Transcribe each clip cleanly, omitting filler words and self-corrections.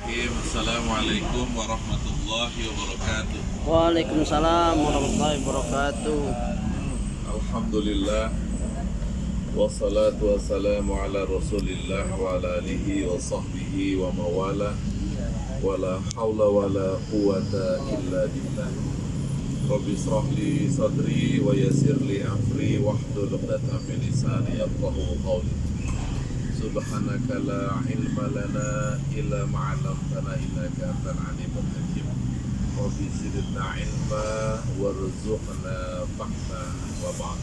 Bismillahirrahmanirrahim. Assalamualaikum warahmatullahi wabarakatuh. Waalaikumsalam warahmatullahi wabarakatuh. Alhamdulillah, wassalatu wassalamu ala rasulillah wa ala alihi wa sahbihi wa mawala, wala hawla wala quwata illa billah. Rabbi israh li sadri wa yassir li amri wahlul 'uqdatam min lisani yafqahu qawli. Subhanaka la ilma lana illa ma 'allamtana innaka antal alimul hakim. Rabbi zidna ilma warzuqna fahma wa ba'd.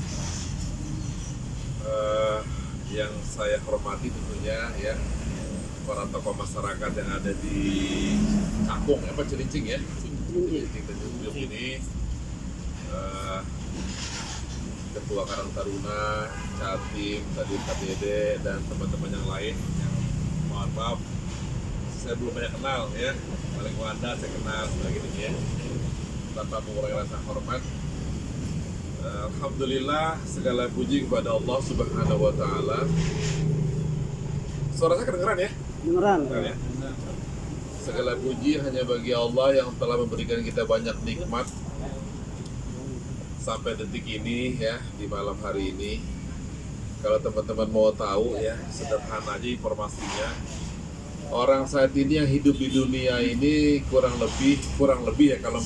Yang saya hormati tentunya ya para tokoh masyarakat yang ada di Cakung, Cilincing ya, Cilincing dan Juruk ini, Ketua Karang Taruna, Catim, tadi KPD dan teman-teman yang lain yang mohon maaf saya belum banyak kenal ya, paling Wanda saya kenal sebagai ini ya, tanpa mengurangi rasa hormat. Alhamdulillah, segala puji kepada Allah Subhanahu wa Ta'ala. Suara saya kedengeran ya? Beneran. Ya? Segala puji hanya bagi Allah yang telah memberikan kita banyak nikmat sampai detik ini ya, di malam hari ini. Kalau teman-teman mau tahu ya, sederhana aja informasinya. Orang saat ini yang hidup di dunia ini kurang lebih ya, kalau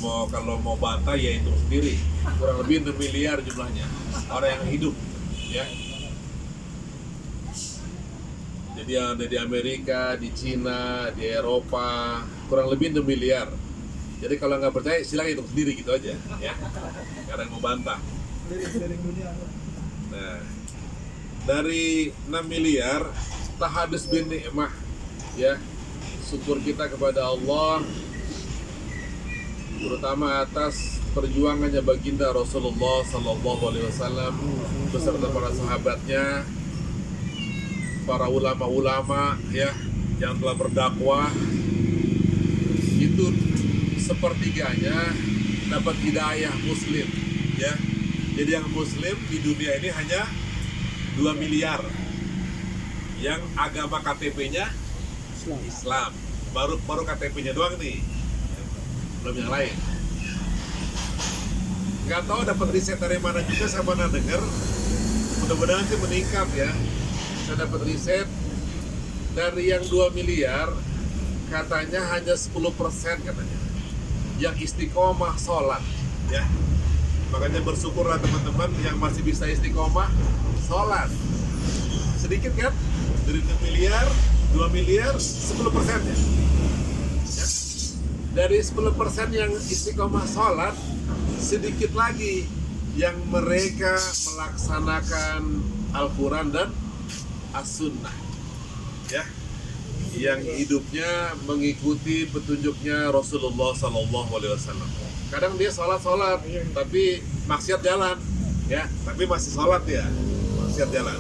mau bantah ya itu sendiri, kurang lebih 6 miliar jumlahnya orang yang hidup ya. Jadi yang ada di Amerika, di Cina, di Eropa, kurang lebih 6 miliar. Jadi kalau nggak percaya silakan hitung sendiri gitu aja ya. Kadang mau bantah. Nah, dari 6 miliar tahadus bin ni'mah ya, syukur kita kepada Allah terutama atas perjuangannya baginda Rasulullah Sallallahu Alaihi Wasallam beserta para sahabatnya, para ulama-ulama ya yang telah berdakwah, itu sepertiganya dapat hidayah muslim ya. Jadi yang muslim di dunia ini hanya 2 miliar yang agama KTP-nya Islam. Baru KTP-nya doang nih, belum yang lain. Nggak tahu dapat riset dari mana juga, saya pernah dengar, mudah-mudahan sih meningkat ya. Saya dapat riset dari yang 2 miliar katanya hanya 10% katanya yang istiqomah sholat ya. Makanya bersyukurlah teman-teman yang masih bisa istiqomah sholat. Sedikit kan? Dari 6 miliar, 2 miliar, 10% ya. Dari 10% yang istiqomah sholat, sedikit lagi yang mereka melaksanakan Al-Quran dan As-Sunnah ya, yang hidupnya mengikuti petunjuknya Rasulullah Sallallahu Alaihi Wasallam. Kadang dia sholat tapi maksiat jalan ya, tapi masih sholat ya, maksiat jalan.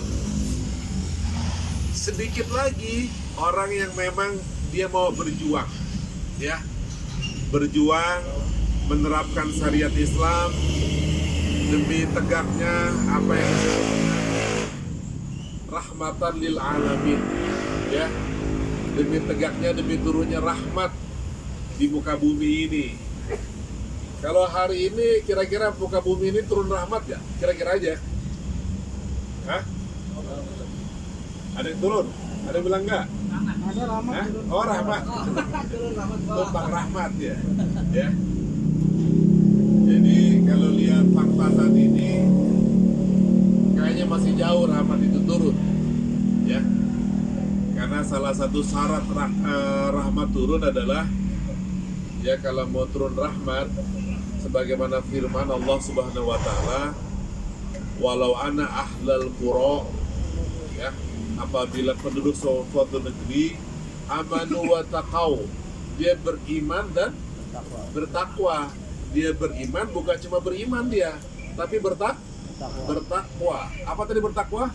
Sedikit lagi orang yang memang dia mau berjuang ya, berjuang menerapkan syariat Islam demi tegaknya apa yang disebutnya rahmatan lil alamin ya, demi tegaknya, demi turunnya rahmat di muka bumi ini. Kalau hari ini kira-kira muka bumi ini turun rahmat ya? Kira-kira aja. Hah? Ada yang turun? Ada yang bilang enggak? Ada rahmat. Oh, rahmat. Tumpang rahmat ya. Ya. Jadi kalau lihat fakta saat ini, kayaknya masih jauh rahmat itu turun. Ya. Karena salah satu syarat rahmat turun adalah ya, kalau mau turun rahmat sebagaimana firman Allah Subhanahu wa Ta'ala, walau ana ahlal qura ya, apabila penduduk suatu negeri amanu wa taqau, dia beriman dan bertakwa. Dia beriman bukan cuma beriman dia, tapi bertakwa. Apa tadi bertakwa?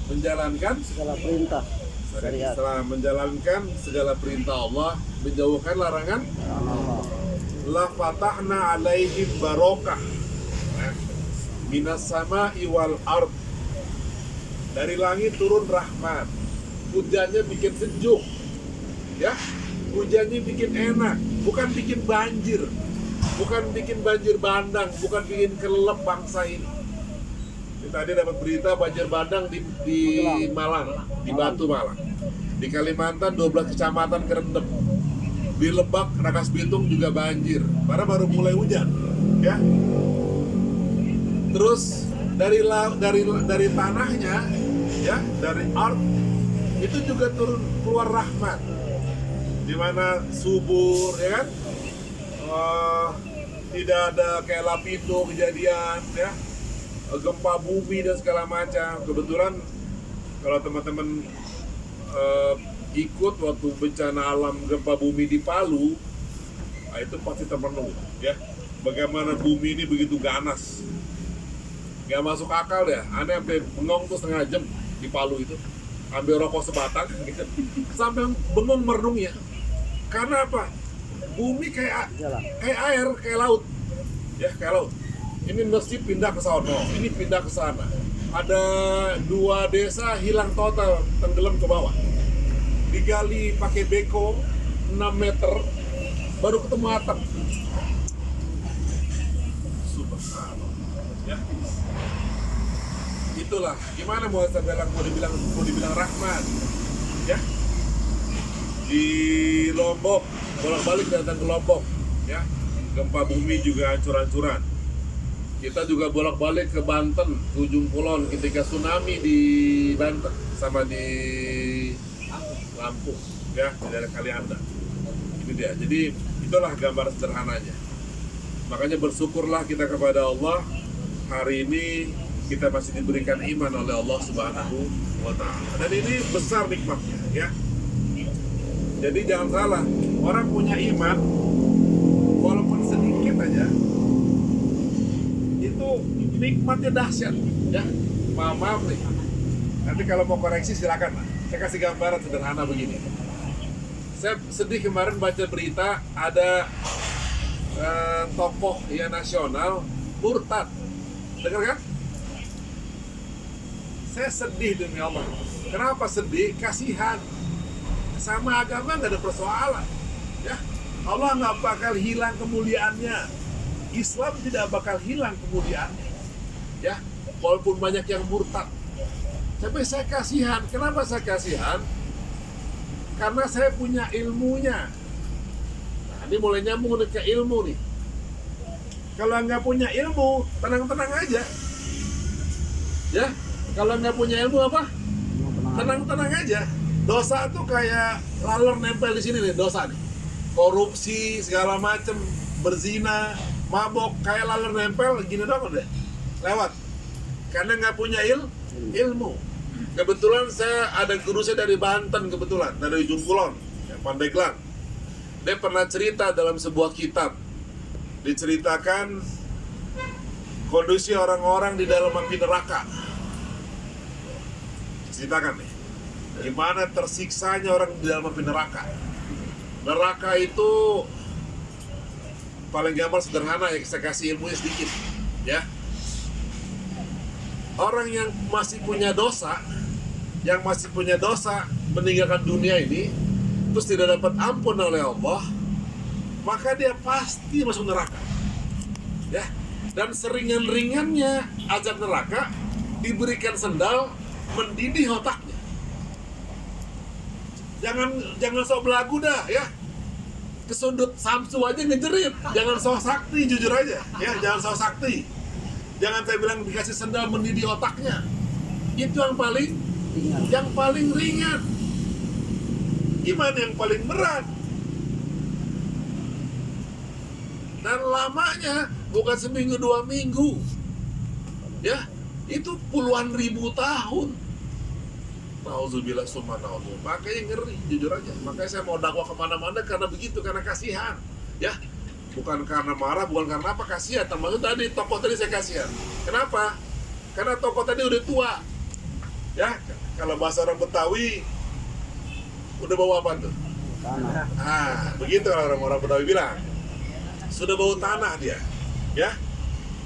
Menjalankan Segala perintah syariat setelah menjalankan segala perintah Allah, menjauhkan larangan Allah. la fatahna alaihim barokah minas sama'i wal ard, dari langit turun rahmat, hujannya bikin sejuk ya, hujannya bikin enak, bukan bikin banjir, bukan bikin banjir bandang, bukan bikin kelelep bangsa ini. Tadi dapat berita banjir bandang di Malang, di Batu Malang. Di Kalimantan 12 kecamatan kerendam. Di Lebak, Rangkas Bitung juga banjir. Karena baru mulai hujan, ya. Terus dari tanahnya, ya, dari art itu juga turun keluar rahmat. Di mana subur, ya kan? Tidak ada kayak Lapindo kejadian, ya. Gempa bumi dan segala macam. Kebetulan kalau teman-teman ikut waktu bencana alam gempa bumi di Palu, itu pasti terpenuh, ya. Bagaimana bumi ini begitu ganas, nggak masuk akal ya. Aneh sampai bengong tuh setengah jam di Palu itu, ambil rokok sebatang, gitu. Sampai bengong merenung ya. Karena apa? Bumi kayak air, kayak laut, ya, kayak laut. Ini mesti pindah ke sono, ini pindah ke sana. Ada 2 desa hilang total, tenggelam ke bawah. Digali pakai beko 6 meter, baru ketemu atap. Subhanallah. Ya. Itulah, gimana mau dibilang rahmat, ya. Di Lombok, bolak-balik datang ke Lombok, ya. Gempa bumi juga hancur-hancuran. Kita juga bolak-balik ke Banten, ke ujung kulon ketika tsunami di Banten sama di Lampung, ya, di daerah Kalianda. Ini dia. Jadi itulah gambar sederhananya. Makanya bersyukurlah kita kepada Allah, hari ini kita masih diberikan iman oleh Allah Subhanahu wa Ta'ala. Dan ini besar nikmatnya, ya. Jadi jangan salah, orang punya iman walaupun sedikit aja, itu nikmatnya dahsyat, ya. Maaf nih, nanti kalau mau koreksi silakan lah. Saya kasih gambaran sederhana begini. Saya sedih kemarin baca berita ada tokoh yang nasional murtad, dengar kan? Saya sedih demi Allah. Kenapa sedih? Kasihan. Sama agama nggak ada persoalan, ya. Allah nggak bakal hilang kemuliaannya. Islam tidak bakal hilang kemuliaannya, ya, walaupun banyak yang murtad. Tapi saya kasihan. Kenapa saya kasihan? Karena saya punya ilmunya. Nah, ini mulai nyambung ke ilmu nih. Kalau nggak punya ilmu, tenang-tenang aja, ya. Kalau nggak punya ilmu apa? Tenang-tenang aja. Dosa tuh kayak laler nempel di sini nih, dosa nih. Korupsi segala macem, berzina, mabok, kayak laler nempel gini dong udah lewat. Karena nggak punya ilmu. Kebetulan saya ada guru saya dari Banten, kebetulan dari ujung kulon, ya, Pandeglang. Dia pernah cerita dalam sebuah kitab, diceritakan kondisi orang-orang di dalam api neraka. Ceritakan nih, gimana tersiksanya orang di dalam api neraka. Neraka itu paling gampang sederhana, ya, saya kasih ilmunya sedikit, ya. Orang yang masih punya dosa, meninggalkan dunia ini, terus tidak dapat ampun oleh Allah, maka dia pasti masuk neraka, ya. Dan seringan-ringannya azab neraka diberikan sendal mendidih otaknya. Jangan sok belagu dah, ya. Kesundut Samsu aja ngejerit. Jangan sok sakti, jujur aja, ya. Jangan sok sakti. Jangan saya bilang dikasih sendal mendidih otaknya. Itu yang paling ringan. Gimana yang paling berat? Dan lamanya bukan seminggu 2 minggu, ya. Itu puluhan ribu tahun. Nauzubillah summa naudzubillah. Makanya ngeri, jujur aja. Makanya saya mau dakwah kemana-mana karena begitu, karena kasihan, ya. Bukan karena marah, bukan karena apa, kasihan. Termasuk tadi tokoh tadi saya kasihan. Kenapa? Karena tokoh tadi udah tua, ya. Kalau bahasa orang Betawi, udah bau apa tuh? Tanah. Begitu orang Betawi bilang. Sudah bau tanah dia, ya.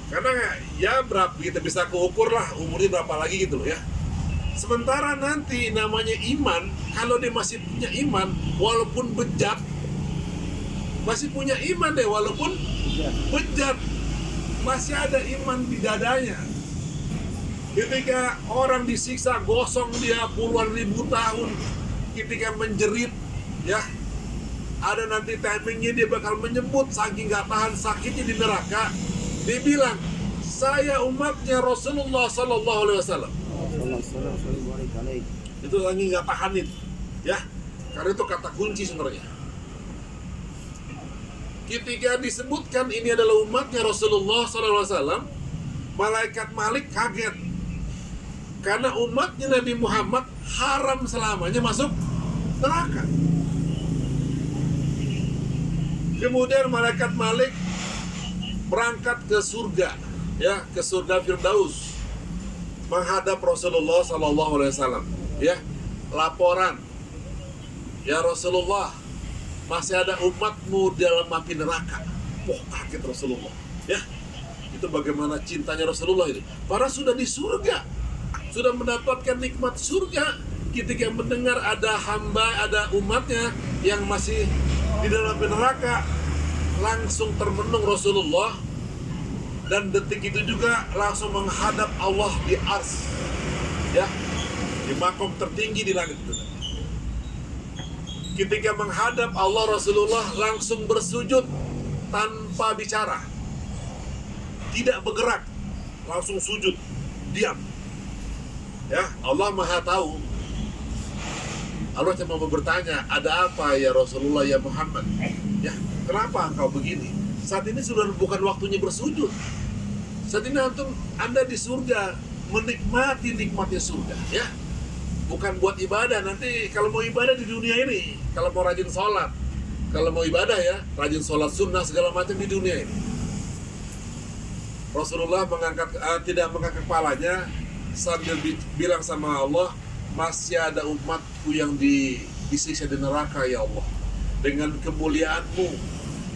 Karena ya berapa kita bisa keukur lah umurnya berapa lagi gitu loh, ya. Sementara nanti namanya iman, kalau dia masih punya iman, walaupun bejat, masih punya iman deh, walaupun Iya. bejat, masih ada iman di dadanya. Ketika orang disiksa, gosong dia puluhan ribu tahun, ketika menjerit, ya, ada nanti timingnya dia bakal menyebut saking gak tahan sakitnya di neraka. Dia bilang, saya umatnya Rasulullah Sallallahu Alaihi Wasallam. Sallallahu alaihi. Itu saking gak tahanin, ya, karena itu kata kunci sebenarnya. Ketika disebutkan ini adalah umatnya Rasulullah Sallallahu Alaihi Wasallam, malaikat Malik kaget karena umatnya Nabi Muhammad haram selamanya masuk neraka. Kemudian malaikat Malik berangkat ke surga, ya, ke surga Firdaus, menghadap Rasulullah Sallallahu Alaihi Wasallam, ya, laporan, ya Rasulullah, masih ada umatmu dalam api neraka. Wah, kaget Rasulullah, ya, itu bagaimana cintanya Rasulullah itu. Para sudah di surga, sudah mendapatkan nikmat surga, ketika mendengar ada hamba, ada umatnya yang masih di dalam api neraka, langsung termenung Rasulullah, dan detik itu juga langsung menghadap Allah di ars, ya, di makom tertinggi di langit itu. Ketika menghadap Allah, Rasulullah langsung bersujud tanpa bicara, tidak bergerak, langsung sujud, diam. Ya, Allah Maha tahu. Allah cuma mau bertanya, ada apa ya Rasulullah ya Muhammad? Ya, kenapa engkau begini? Saat ini sudah bukan waktunya bersujud. Saat ini Anda di surga, menikmati nikmatnya surga, ya. Bukan buat ibadah. Nanti kalau mau ibadah di dunia ini, kalau mau rajin sholat, kalau mau ibadah ya, rajin sholat sunnah segala macam di dunia ini. Rasulullah tidak mengangkat kepalanya sambil bilang sama Allah, masih ada umatku yang disiksa di neraka ya Allah. Dengan kemuliaanmu,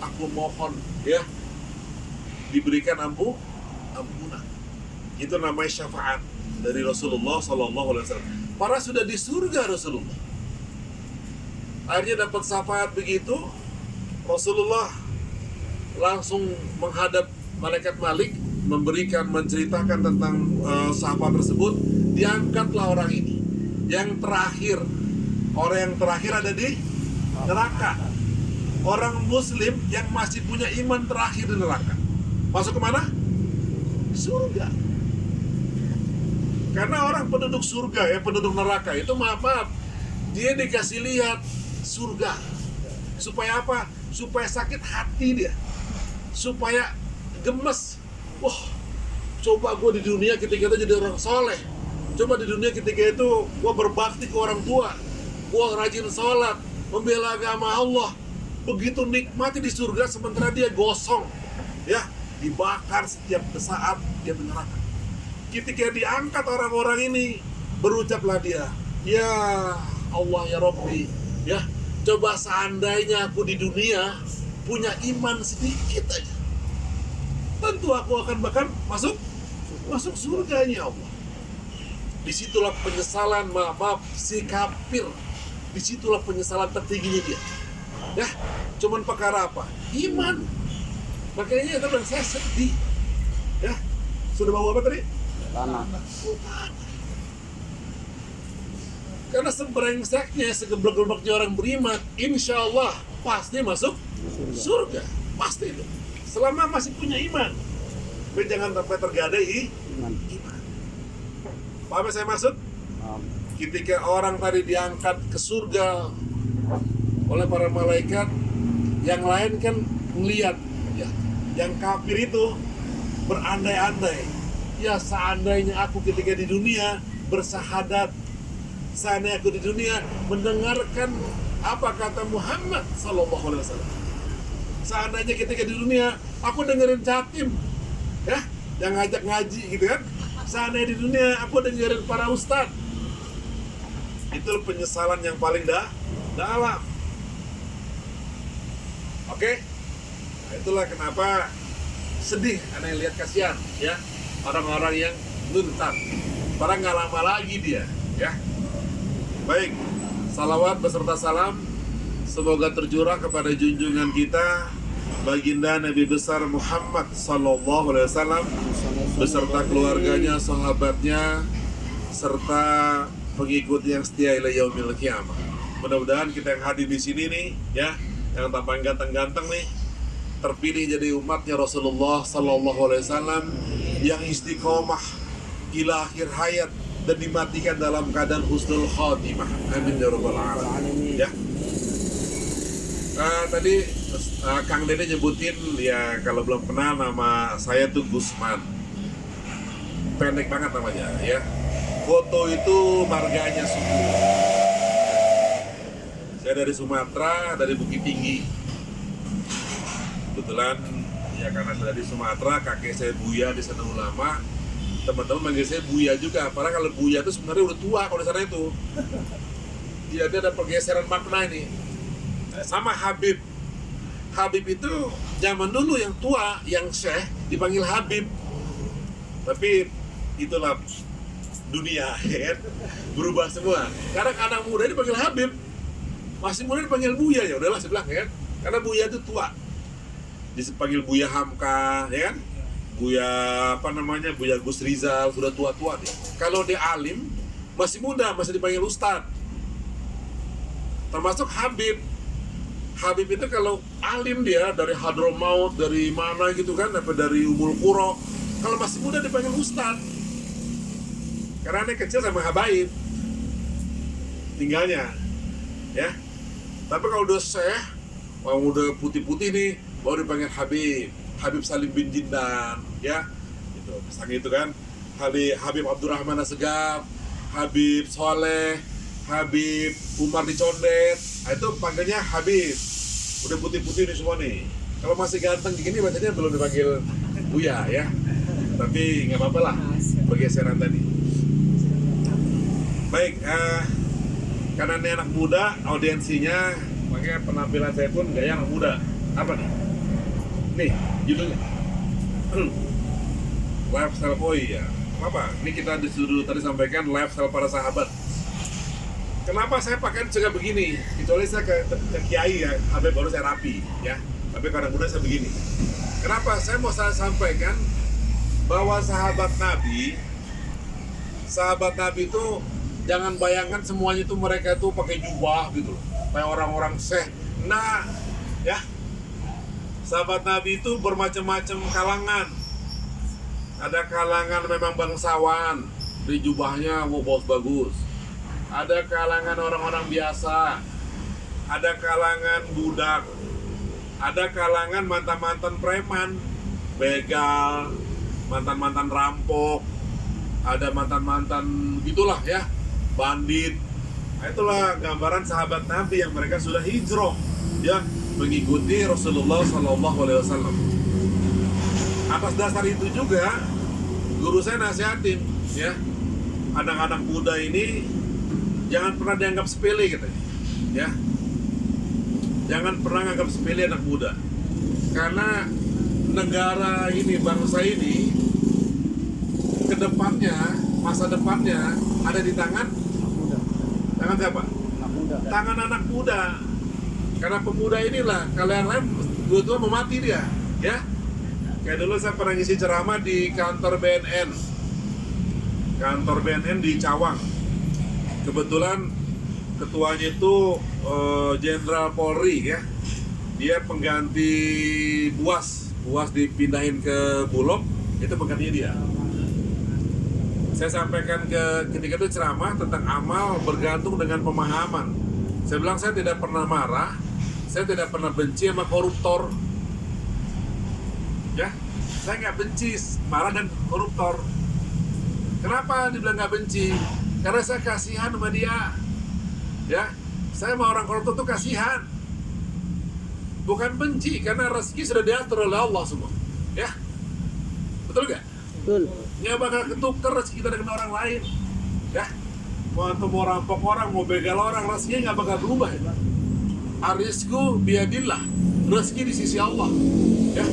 aku mohon, ya, diberikan ampunan. Itu namanya syafaat dari Rasulullah Sallallahu Alaihi Wasallam. Para sudah di surga Rasulullah. Akhirnya dapat syafaat begitu, Rasulullah langsung menghadap malaikat Malik, menceritakan tentang sahabat tersebut. Diangkatlah orang ini, yang terakhir, orang yang terakhir ada di neraka. Orang Muslim yang masih punya iman terakhir di neraka. Masuk kemana? Surga. Karena orang penduduk surga, ya, penduduk neraka itu maaf, dia dikasih lihat surga. Supaya apa? Supaya sakit hati dia, supaya gemes. Wah, coba gue di dunia ketika itu jadi orang soleh. Coba di dunia ketika itu gue berbakti ke orang tua, gue rajin sholat, membela agama Allah. Begitu nikmati di surga, sementara dia gosong, ya, dibakar setiap saat dia di neraka. Ketika diangkat orang-orang ini, berucaplah dia, ya Allah ya Rabbi, ya, coba seandainya aku di dunia punya iman sedikit aja, tentu aku akan bahkan masuk surga ini ya Allah. Disitulah penyesalan, maaf, si kafir, disitulah penyesalan tertingginya dia, ya. Cuman perkara apa? Iman. Makanya teman saya sedih, ya. Sudah bawa apa tadi? Tanah. Karena sebrengseknya, segeblek-gebleknya orang beriman, insya Allah pasti masuk surga, pasti itu. Selama masih punya iman. Tapi jangan sampai tergadai iman. Paham saya maksud? Ketika orang tadi diangkat ke surga oleh para malaikat, yang lain kan melihat, ya, yang kafir itu berandai-andai. Ya, seandainya aku ketika di dunia bersahadat, seandainya aku di dunia mendengarkan apa kata Muhammad Sallallahu Alaihi Wasallam, seandainya ketika di dunia aku dengerin Jatim, ya, yang ngajak ngaji gitu kan, seandainya di dunia aku dengerin para ustadz, itu penyesalan yang paling dalam. Oke? Nah, itulah kenapa sedih karena lihat kasihan, ya, orang-orang yang nurtan. Padahal nggak lama lagi dia, ya. Baik, salawat beserta salam semoga tercurah kepada junjungan kita baginda Nabi besar Muhammad sallallahu alaihi wasallam beserta keluarganya, sahabatnya, serta pengikut yang setia ila yaumil qiyamah. Mudah-mudahan kita yang hadir di sini nih, ya, yang tampan ganteng-ganteng nih, terpilih jadi umatnya Rasulullah sallallahu alaihi wasallam yang istiqomah ila akhir hayat dan dimatikan dalam keadaan husnul khatimah. Amin ya rabbal alamin. Ya. Tadi Kang Dede nyebutin ya, kalau belum kenal nama saya tuh Gusman. Pendek banget namanya ya. Foto itu marganya suku. Saya dari Sumatera, dari Bukit Tinggi. Kebetulan ya karena saya dari Sumatera, kakek saya Buya di sana ulama. Teman-teman manggil saya Buya juga. Padahal kalau Buya itu sebenarnya udah tua kalau di sana itu. Dia ada pergeseran makna ini. Sama Habib. Habib itu zaman dulu yang tua, yang syekh dipanggil Habib. Tapi itulah dunia, ya, berubah semua. Karena anak muda dipanggil Habib, masih muda dipanggil Buya, ya udahlah saya bilang, ya. Karena Buya itu tua. Dipanggil Buya Hamka, ya kan? Buya apa namanya? Buya Gus Rizal, sudah tua-tua nih. Kalau dia alim, masih muda, masih dipanggil Ustadz. Termasuk Habib. Habib itu kalau alim dia dari Hadramaut, dari mana gitu kan, apa dari Umul Qura. Kalau masih muda dipanggil Ustadz. Karena dia kecil sama Habaib tinggalnya, ya. Tapi kalau udah syekh, udah putih-putih nih, baru dipanggil Habib. Habib Salim bin Jindan, ya. Gitu. Sang itu kan Habib Abdurrahman Assegaf, Habib Soleh, Habib Umar di Condet. Nah, itu panggilnya Habib. Udah putih-putih nih semua nih. Kalau masih ganteng gini bacanya belum dipanggil Buya, ya. Tapi nggak apa-apa lah, pergeseran tadi. Baik, karena ini anak muda, audiensinya, makanya penampilan saya pun gaya anak muda. Apa nih? Nih, judulnya Lifestyle Koi, ya. Apa? Ini kita disuruh tadi sampaikan lifestyle para sahabat. Kenapa saya pakai juga begini? Kecuali saya ke kiai ya, habis baru saya rapi, ya. Tapi karena muda saya begini. Kenapa? Saya mau sampaikan bahwa sahabat Nabi itu jangan bayangkan semuanya itu mereka itu pakai jubah gitu, kayak orang-orang syekh. Nah, ya. Sahabat Nabi itu bermacam-macam kalangan. Ada kalangan memang bangsawan, di jubahnya bagus. Ada kalangan orang-orang biasa. Ada kalangan budak. Ada kalangan mantan-mantan preman, begal, mantan-mantan rampok. Ada mantan-mantan gitulah ya, bandit. Nah, itulah gambaran sahabat Nabi yang mereka sudah hijrah, ya, mengikuti Rasulullah SAW. Atas dasar itu juga guru saya nasihatin, ya, anak-anak muda ini jangan pernah dianggap sepele katanya, ya. Jangan pernah anggap sepele anak muda. Karena negara ini, bangsa ini, kedepannya, masa depannya ada di tangan tangan siapa? Tangan anak muda. Karena pemuda inilah, kalian lain tua mau mati dia, ya. Kayak dulu saya pernah ngisi ceramah di kantor BNN di Cawang. Kebetulan ketuanya itu Jenderal Polri, ya. Dia pengganti Buas dipindahin ke Bulog, itu penggantinya dia. Saya sampaikan ketika itu ceramah tentang amal bergantung dengan pemahaman. Saya bilang saya tidak pernah marah, saya tidak pernah benci sama koruptor, ya. Saya nggak benci marah dan koruptor. Kenapa dibilang nggak benci? Karena saya kasihan sama dia, ya. Saya sama orang koruptor tuh kasihan, bukan benci, karena rezeki sudah diatur oleh Allah semua, ya. Betul nggak? Betul. Nggak bakal ketukar rezeki kita dengan orang lain, ya. Mau rampok orang, mau begal orang, rezeki nggak bakal berubah, ya. Arizku biadillah, rezeki di sisi Allah, ya.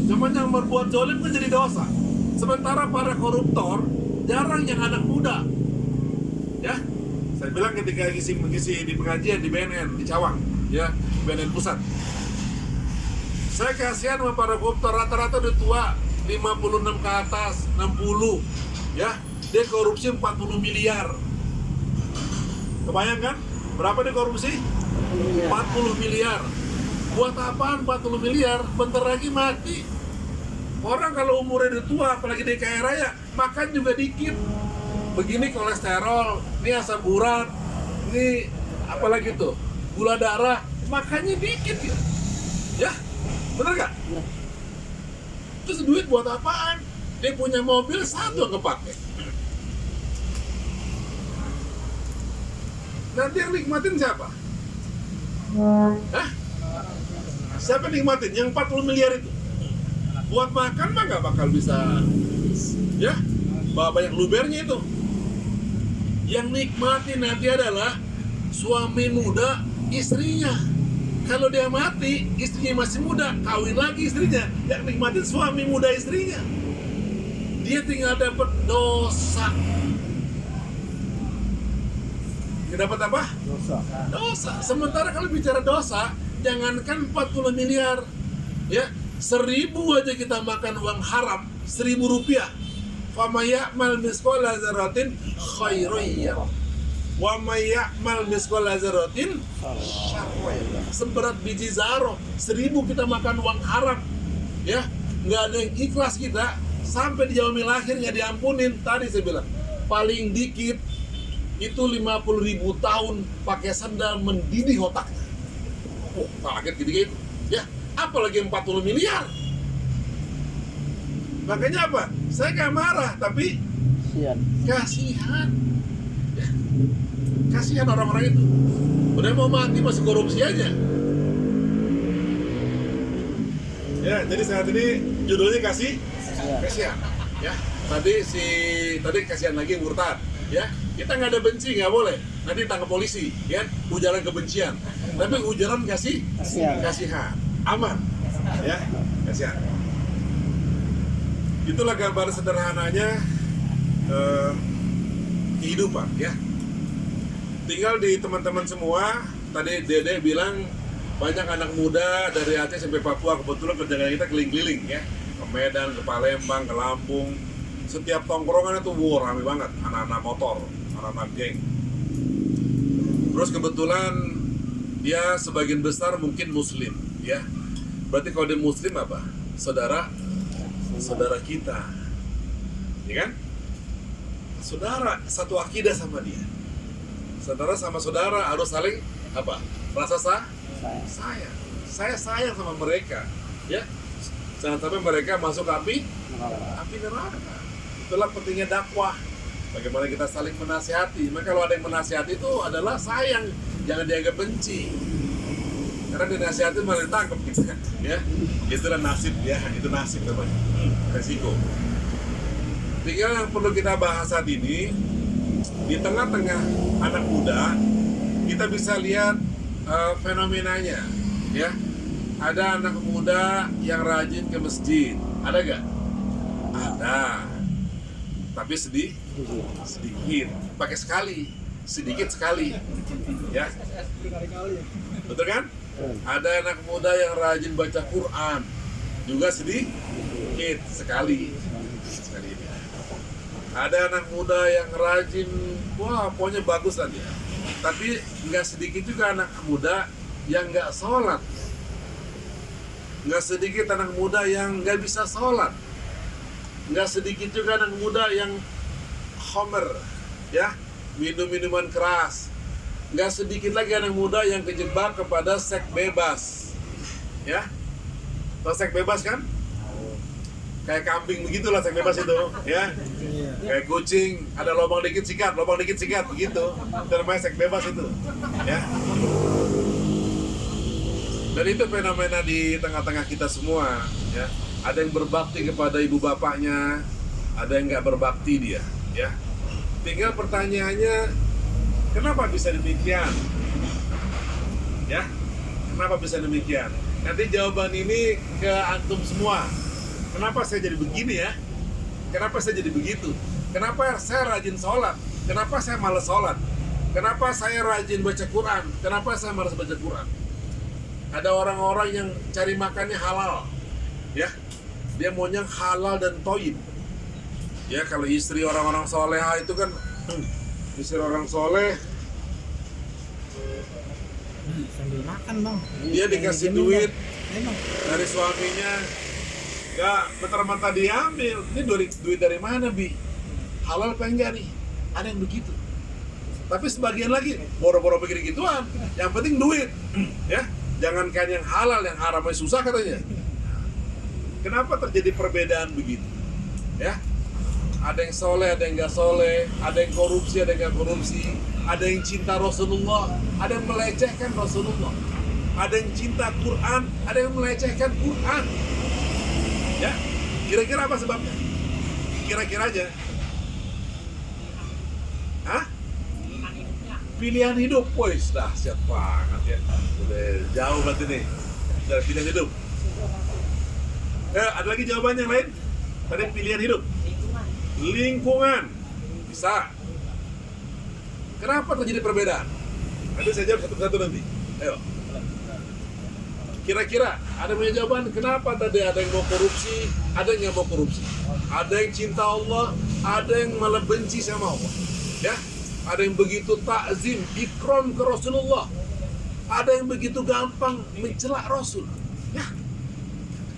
Cuman yang berbuat zalim kan jadi dosa. Sementara para koruptor jarang yang anak muda, ya. Saya bilang ketika mengisi di pengajian di BNN di Cawang, ya, BNN pusat. Saya kasihan sama para koruptor, rata-rata udah tua, 56 ke atas, 60, ya. Dia korupsi 40 miliar. Kebayang kan? Berapa dia korupsi? 40 miliar. Buat apaan 40 miliar? Bentar lagi mati. Orang kalau umurnya udah tua, apalagi di kaya raya, makan juga dikit. Begini kolesterol, ini asam urat, ini apalagi tuh, gula darah, makannya dikit ya. Ya, bener gak? Ya. Terus duit buat apaan? Dia punya mobil satu yang kepake. Nanti yang nikmatin siapa? Hah? Siapa yang nikmatin? Yang 40 miliar itu? Buat makan mah gak bakal bisa, ya, banyak lubernya itu. Yang nikmatin nanti adalah suami muda, istrinya. Kalau dia mati, istrinya masih muda, kawin lagi istrinya. Yang nikmatin suami muda istrinya. Dia tinggal dapat dosa. Dia dapat apa? Dosa. Sementara kalau bicara dosa, jangankan 40 miliar, ya, 1000 aja kita makan uang haram, 1000 rupiah. Fama ya'mal misqala dzarratin khairan yarah. Wa may ya'mal misqala dzarratin syarran yarah. Seberat biji zarah, 1000 kita makan uang haram, ya, nggak ada yang ikhlas kita sampai di yaumil akhir nggak diampunin. Tadi saya bilang paling dikit itu 50.000 tahun pakai sandal mendidih otaknya. Oh, kaget gitu-gitu, ya. Apalagi 40 miliar. Makanya apa? Saya gak marah, tapi kasihan. Ya. Kasihan orang-orang itu. Udah mau mati masih korupsi aja. Ya, jadi saat ini judulnya kasihan. Ya, tadi kasihan lagi murtad. Ya, kita nggak ada benci, nggak boleh. Nanti tangkap polisi, ya, ujaran kebencian. Tapi ujaran kasihan, aman. Ya, kasihan. Itulah gambar sederhananya kehidupan, ya. Tinggal di teman-teman semua. Tadi Dede bilang banyak anak muda dari Aceh sampai Papua, kebetulan kerjaan kita keliling-keliling, ya, ke Medan, ke Palembang, ke Lampung. Setiap tongkrongan itu rame banget, anak-anak motor, anak-anak geng. Terus kebetulan dia sebagian besar mungkin Muslim, ya. Berarti kalau dia Muslim apa? Saudara kita, ya kan? Saudara, satu akidah sama dia. Saudara sama saudara harus saling apa? Rasa sayang. Saya sayang sama mereka, ya. Jangan sampai mereka masuk api neraka. Itulah pentingnya dakwah. Bagaimana kita saling menasihati. Maka kalau ada yang menasihati itu adalah sayang, jangan dianggap benci. Karena dinasihati malah ditangkap gitu, ya. Itulah nasib, ya. Itu nasib namanya. Resiko. Tinggal yang perlu kita bahas saat ini, di tengah-tengah anak muda, kita bisa lihat fenomenanya, ya. Ada anak muda yang rajin ke masjid, ada gak? Ada. Tapi sedikit, pakai sedikit sekali, ya. Betul kan? Ada anak muda yang rajin baca Quran, juga sedikit sekali. Ada anak muda yang rajin, wah pokoknya bagus lah dia. Tapi nggak sedikit juga anak muda yang nggak sholat. Nggak sedikit anak muda yang nggak bisa sholat. Nggak sedikit juga anak muda yang homer, ya, minum minuman keras. Nggak sedikit lagi anak muda yang kejebak kepada seks bebas, ya. Tahu seks bebas kan? Kayak kambing begitulah seks bebas itu, ya. Kayak kucing, ada lubang dikit sikat, begitu. Itu namanya seks bebas itu, ya. Dan itu fenomena di tengah-tengah kita semua, ya. Ada yang berbakti kepada ibu bapaknya, ada yang nggak berbakti dia, ya. Tinggal pertanyaannya, kenapa bisa demikian? Ya, kenapa bisa demikian? Nanti jawaban ini ke antum semua. Kenapa saya jadi begini ya? Kenapa saya jadi begitu? Kenapa saya rajin sholat? Kenapa saya malas sholat? Kenapa saya rajin baca Quran? Kenapa saya malas baca Quran? Ada orang-orang yang cari makannya halal, ya. Dia maunya halal dan toib. Ya, kalau istri orang-orang soleha itu kan, istri orang soleh, Sambil makan bang. dia dikasih duit dari suaminya, gak bentar-bentar diambil. Ini duit dari mana, Bi? Halal apa enggak nih? Ada yang begitu. Tapi sebagian lagi boro-boro pikir gituan. Yang penting duit, ya. Jangankan yang halal, yang haramnya susah katanya. Kenapa terjadi perbedaan begitu? Ya, ada yang soleh, ada yang nggak soleh, ada yang korupsi, ada yang nggak korupsi, ada yang cinta Rasulullah, ada yang melecehkan Rasulullah, ada yang cinta Quran, ada yang melecehkan Quran. Ya, kira-kira apa sebabnya? Kira-kira aja. Hah? Pilihan hidup, boys, dahsyat banget ya. Udah jauh banget ini dari pilihan hidup. Ada lagi jawaban yang lain? Tadi pilihan hidup. Lingkungan. Bisa. Kenapa terjadi perbedaan? Nanti saya jawab satu-satu nanti. Ayo. Kira-kira ada punya jawaban kenapa tadi ada yang mau korupsi, ada yang nggak mau korupsi, ada yang cinta Allah, ada yang malah benci sama Allah, ya, ada yang begitu takzim, ikram ke Rasulullah, ada yang begitu gampang mencela Rasul, ya,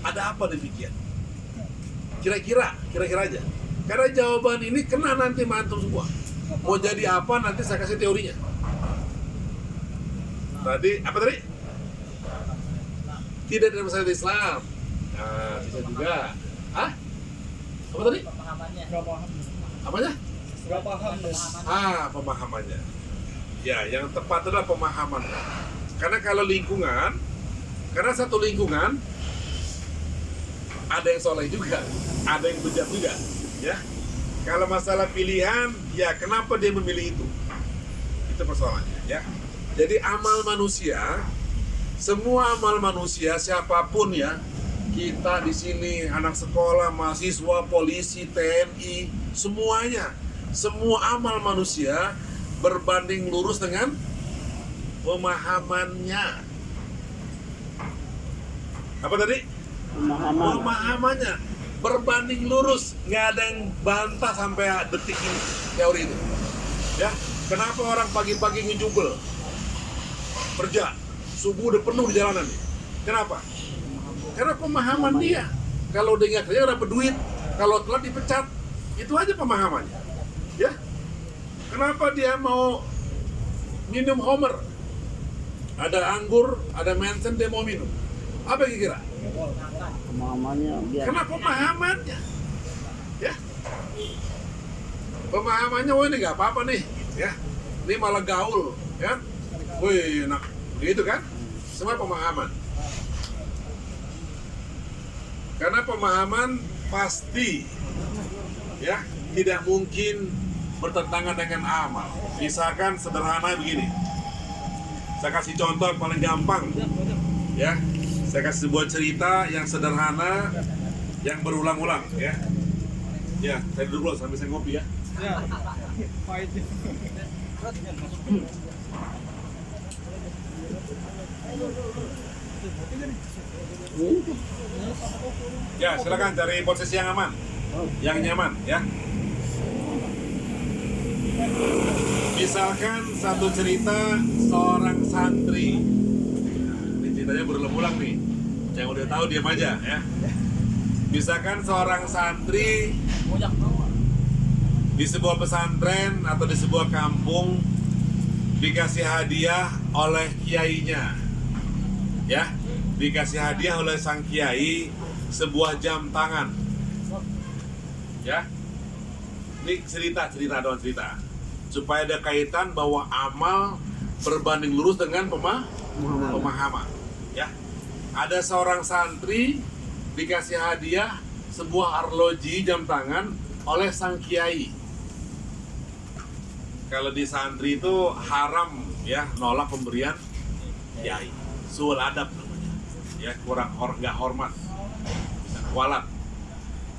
ada apa demikian? Kira-kira aja. Karena jawaban ini kena nanti mantum semua. Mau jadi apa nanti saya kasih teorinya. Tadi apa tadi? Tidak dalam syariat Islam. Nah, bisa juga. Hah? Apa tadi? Apanya? Pemahamannya. Ya, yang tepat adalah pemahaman. Karena kalau lingkungan, karena satu lingkungan ada yang soleh juga, ada yang bejat juga, ya. Kalau masalah pilihan, ya kenapa dia memilih itu? Itu persoalannya, ya. Jadi amal manusia, semua amal manusia siapapun ya, kita di sini anak sekolah, mahasiswa, polisi, TNI, semuanya, semua amal manusia berbanding lurus dengan pemahamannya. Apa tadi? Pemahamannya berbanding lurus, nggak ada yang bantah sampai detik ini teori itu. Ya, kenapa orang pagi-pagi ngejubel, kerja, subuh udah penuh di jalanan? Kenapa? Karena pemahaman dia. Kalau dia nggak kerja dapat duit, kalau telat dipecat, itu aja pemahamannya. Ya, kenapa dia mau minum Homer? Ada anggur, ada Manson, dia mau minum. Apa kira-kira? Pemahamannya biar. Karena pemahamannya, ya, pemahamannya, wah ini nggak apa-apa nih, ya, ini malah gaul, ya, wih enak, gitu kan? Semua pemahaman. Karena pemahaman pasti, ya, tidak mungkin bertentangan dengan amal. Misalkan sederhana begini, saya kasih contoh yang paling gampang, ya. Saya kasih sebuah cerita yang sederhana, yang berulang-ulang, ya. Ya, saya duduk dulu sambil saya ngopi, ya. Ya, silakan cari posisi yang aman, yang nyaman, ya. Misalkan satu cerita seorang santri. Ini ceritanya berulang-ulang nih. Yang udah tahu diam aja, ya. Misalkan seorang santri di sebuah pesantren atau di sebuah kampung dikasih hadiah oleh kiainya, ya, dikasih hadiah oleh sang kiai sebuah jam tangan, ya. Ini cerita doang cerita supaya ada kaitan bahwa amal berbanding lurus dengan pemahaman, ya. Ada seorang santri dikasih hadiah sebuah arloji jam tangan oleh sang kiai. Kalau di santri itu haram, ya, nolak pemberian kiai. Suul adab namanya, ya, kurang nggak hormat, kualat.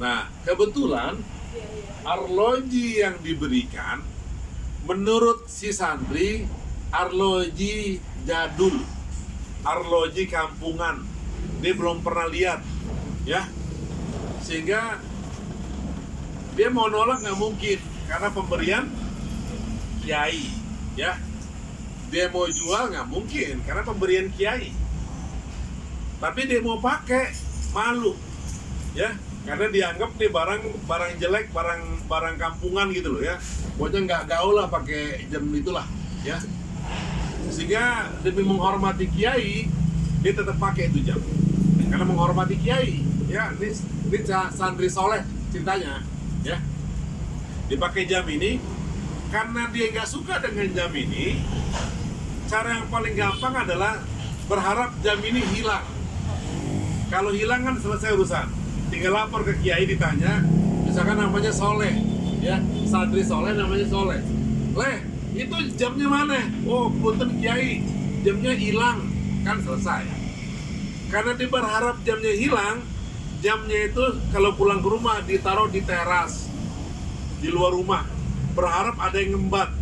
Nah, kebetulan arloji yang diberikan menurut si santri arloji jadul, arloji kampungan, dia belum pernah lihat, ya, sehingga dia mau nolak nggak mungkin karena pemberian kiai, ya. Dia mau jual nggak mungkin karena pemberian kiai, tapi dia mau pakai malu, ya, karena dianggap nih barang jelek, barang kampungan gitu loh, ya. Pokoknya nggak gaul lah pakai jam itulah, ya. Sehingga demi menghormati kiai dia tetap pakai itu jam karena menghormati kiai, ya. Ini santri soleh cintanya, ya. Dipakai jam ini karena dia nggak suka dengan jam ini. Cara yang paling gampang adalah berharap jam ini hilang. Kalau hilang kan selesai urusan, tinggal lapor ke kiai, ditanya, misalkan namanya Soleh, ya, santri Soleh namanya Soleh. Leh, itu jamnya mana? Oh, punten kiai, jamnya hilang, kan selesai. Karena dia berharap jamnya hilang, jamnya itu kalau pulang ke rumah ditaruh di teras, di luar rumah, berharap ada yang ngembat,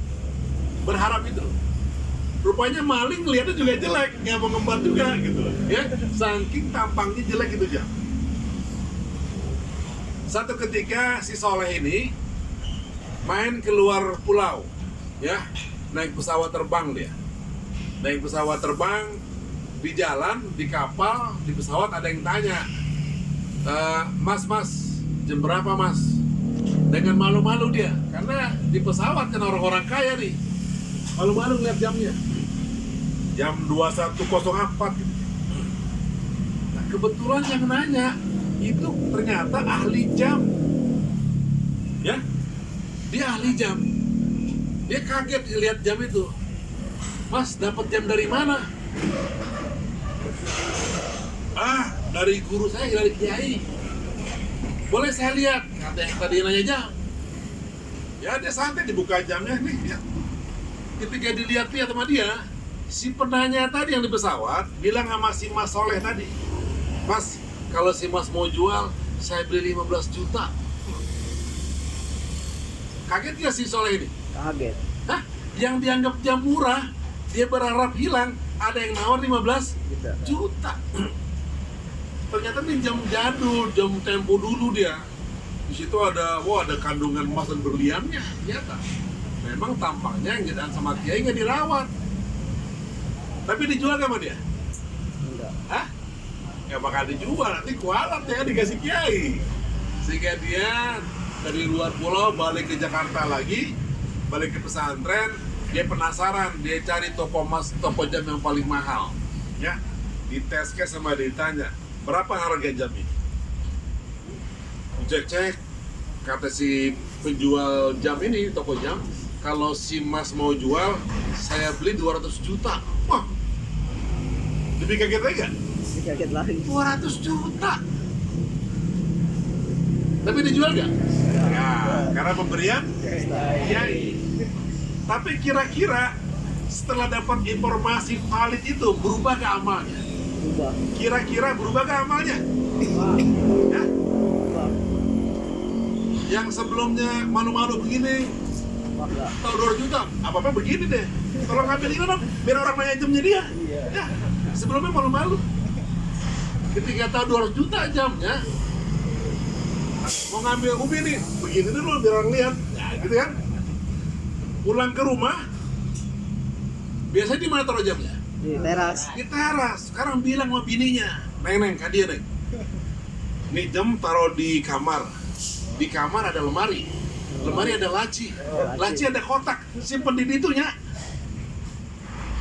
berharap itu. Rupanya maling lihatnya juga jelek, nggak mau ngembat juga gitu, ya. Saking tampangnya jelek itu jam. Satu ketika si Soleh ini main keluar pulau, ya, naik pesawat terbang dia. Naik pesawat terbang, di jalan, di kapal, di pesawat ada yang tanya, mas, jam berapa mas? Dengan malu-malu dia, karena di pesawat kan orang-orang kaya nih, malu-malu ngeliat jamnya. Jam 21.04 gitu. Nah, kebetulan yang nanya itu ternyata ahli jam, ya. Dia ahli jam. Dia kaget lihat jam itu. Mas, dapat jam dari mana? Ah, dari guru saya, dari kiai. Boleh saya lihat? Kata yang tadi nanya jam. Ya, dia santai dibuka jamnya nih, ya. Ketika dilihat-lihat sama dia, si penanya tadi yang di pesawat bilang sama si Mas Soleh tadi, Mas, kalau si Mas mau jual, saya beli 15 juta. Kaget gak si Soleh ini? Kaget. Hah? Yang dianggap jam murah, dia berharap hilang, ada yang nawar 15 juta. Ternyata ini jam jadul, jam tempo dulu dia. Di situ ada kandungan emas dan berliannya, ternyata. Memang tampaknya yang jadian sama kiai nggak dirawat. Tapi dijual gak sama dia? Enggak. Hah? Gak bakal dijual, nanti kualat ya dikasih kiai. Sehingga dia dari luar pulau balik ke Jakarta lagi, balik ke pesantren, dia penasaran, dia cari toko emas, toko jam yang paling mahal, ya. Ditesnya sama ditanya, berapa harga jam ini? Cek, kata si penjual jam ini, toko jam, kalau si Mas mau jual, saya beli 200 juta. Wah, lebih kaget lagi gak? Kaget lagi. 200 juta. Tapi dijual gak? Ya, karena pemberian kiai. Tapi kira-kira setelah dapat informasi valid itu, berubah gak amalnya? Berubah. Kira-kira berubah gak amalnya? Ya? Berubah. Yang sebelumnya malu-malu begini, Enggak. tahu 200 juta, apa-apa begini deh. Tolong ambil ini dong, biar orang nanya jamnya dia. Iya. Ya, sebelumnya malu-malu. Ketika tahu 200 juta jamnya, mau ngambil ubi nih, begini dulu biar orang lihat. Ya, gitu kan. Pulang ke rumah, biasanya di mana taruh jamnya? Di teras. Di teras. Sekarang bilang sama bininya, Neng, kan dia, Neng. Ini jam taruh di kamar. Di kamar ada lemari. Lemari ada laci. Laci ada kotak. Simpen di itunya.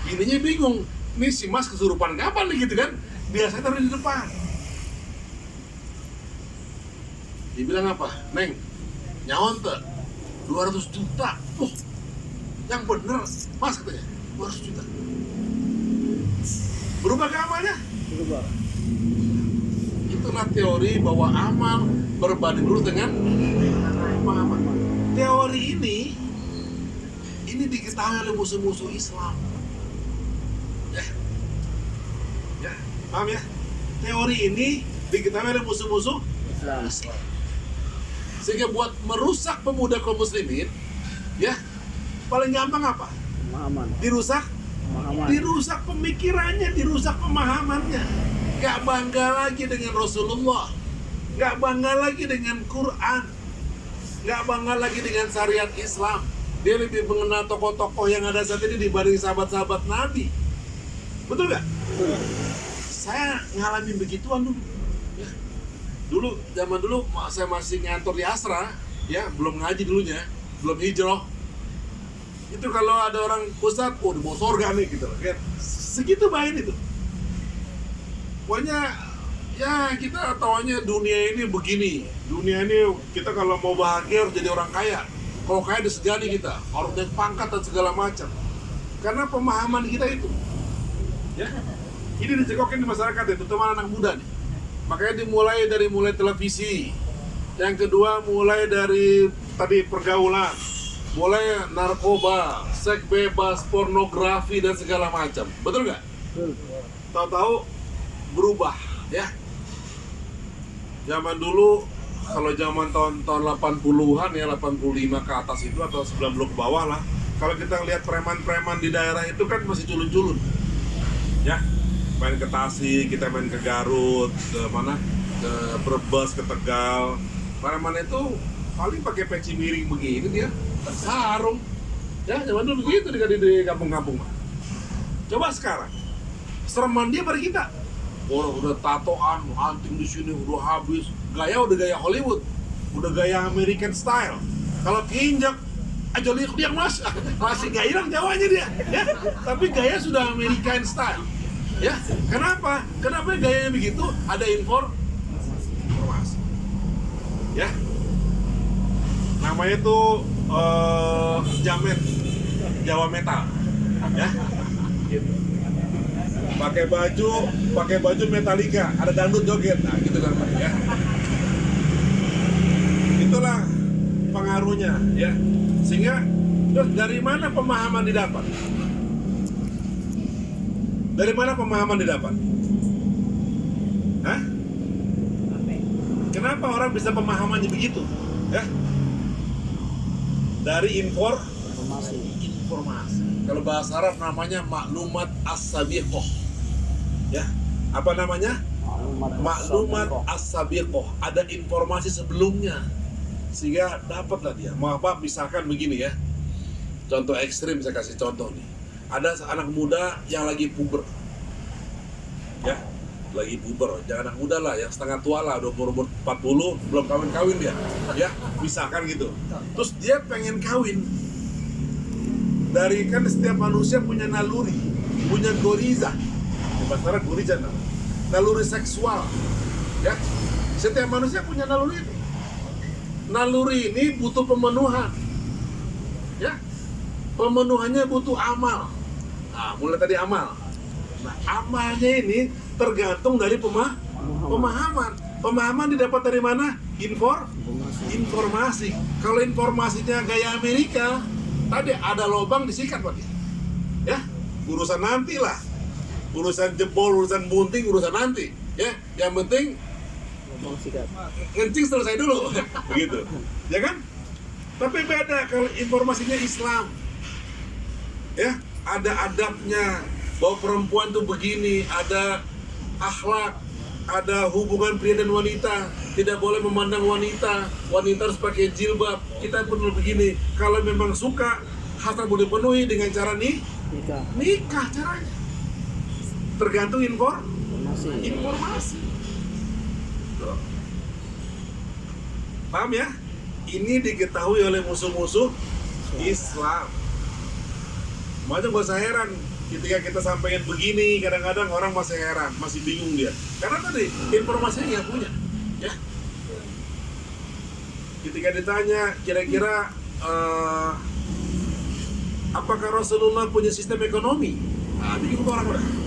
Bininya bingung. Ini si Mas kesurupan kapan nih gitu kan? Biasanya taruh di depan. Dia bilang apa? Neng, nyawan tuh 200 juta. Yang bener, Mas katanya 200 juta. Berubah ke amalnya? Berubah. Itulah teori bahwa amal berbanding lurus dengan pemahaman. Teori ini diketahui oleh musuh-musuh Islam. Ya, paham ya? Teori ini diketahui oleh musuh-musuh Islam. Sehingga buat merusak pemuda kaum muslimin, ya, paling gampang apa? Pemahaman. Dirusak? Pemahaman. Dirusak pemikirannya, dirusak pemahamannya. Gak bangga lagi dengan Rasulullah, gak bangga lagi dengan Quran, gak bangga lagi dengan syariat Islam. Dia lebih mengenal tokoh-tokoh yang ada saat ini dibanding sahabat-sahabat Nabi. Betul gak? Saya ngalamin begituan dulu. Ya. Dulu, zaman dulu saya masih ngantor di Asra, ya, belum ngaji dulunya, belum hijrah. Itu kalau ada orang ustadz, oh di bawah surga nih gitu, kan? Segitu baik itu. Pokoknya, ya kita taunya dunia ini begini. Dunia ini kita kalau mau bahagia harus jadi orang kaya. Kalau kaya disegani kita, harus naik pangkat dan segala macam. Karena pemahaman kita itu, ya, ini dicekokin di masyarakat ya, terutama anak muda nih. Makanya dimulai dari televisi. Yang kedua mulai dari tadi pergaulan, mulai narkoba, seks bebas, pornografi dan segala macam. Betul nggak? Tahu-tahu berubah, ya. Zaman dulu, kalau zaman tahun 80-an ya, 85 ke atas itu atau 90 ke bawah lah. Kalau kita lihat preman-preman di daerah itu kan masih culun-culun, ya. Main ke Tasik, kita main ke Garut, ke mana? Ke Brebes, ke Tegal. Preman itu paling pakai peci miring begini dia, sarung. Ya, zaman dulu begitu di kampung-kampung. Coba sekarang, sereman dia pada kita. Orang udah tatoan, anting di sini udah habis. Gaya udah gaya Hollywood, udah gaya American style. Kalau keinjak aja lihat dia masih gak hilang Jawanya dia, ya. Tapi gaya sudah American style, ya. Kenapa? Kenapa gayanya begitu? Ada informasi, ya. Namanya itu jamet, Jawa metal, ya. Pakai baju Metallica, ada dangdut joget, nah gitu kan, ya. Itulah pengaruhnya, ya. Sehingga terus dari mana pemahaman didapat? Dari mana pemahaman didapat? Hah? Kenapa orang bisa pemahamannya begitu? Ya? Dari informasi. Kalau bahasa Arab namanya maklumat as-sabiqah. Ya, apa namanya? Maklumat as-sabiqah. Ada informasi sebelumnya, sehingga dapatlah dia. Maaf, misalkan begini ya. Contoh ekstrim saya kasih contoh nih. Ada anak muda yang lagi puber, ya, lagi puber. Jangan anak muda lah, yang setengah tua lah, udah umur 40, belum kawin dia, ya, misalkan gitu. Terus dia pengen kawin. Dari kan setiap manusia punya naluri, punya goriza. Bahasa goriza, naluri seksual, ya. Setiap manusia punya naluri ini. Naluri ini butuh pemenuhan, ya. Pemenuhannya butuh amal. Nah, mulai tadi amal. Nah, amalnya ini tergantung dari pemahaman. Pemahaman didapat dari mana? Informasi. Kalau informasinya gaya Amerika, tadi ada lubang disikat Pak. Ya, urusan nanti lah. Urusan jebol, urusan bunting, urusan nanti. Ya, yang penting ngencing selesai dulu. Begitu. Ya kan? Tapi beda kalau informasinya Islam. Ya, ada adabnya, bahwa perempuan tuh begini, ada akhlak, ada hubungan pria dan wanita, tidak boleh memandang wanita harus pakai jilbab, kita pun begini. Kalau memang suka, hasrat boleh penuhi dengan cara nikah caranya. Tergantung informasi. Tuh. Paham ya? Ini diketahui oleh musuh-musuh Islam. Makanya gak usah heran ketika kita sampaikan begini, kadang-kadang orang masih heran, masih bingung dia. Karena tadi informasinya nggak punya, ya. Ketika ditanya kira-kira apakah Rasulullah punya sistem ekonomi? Nah, bingung orang.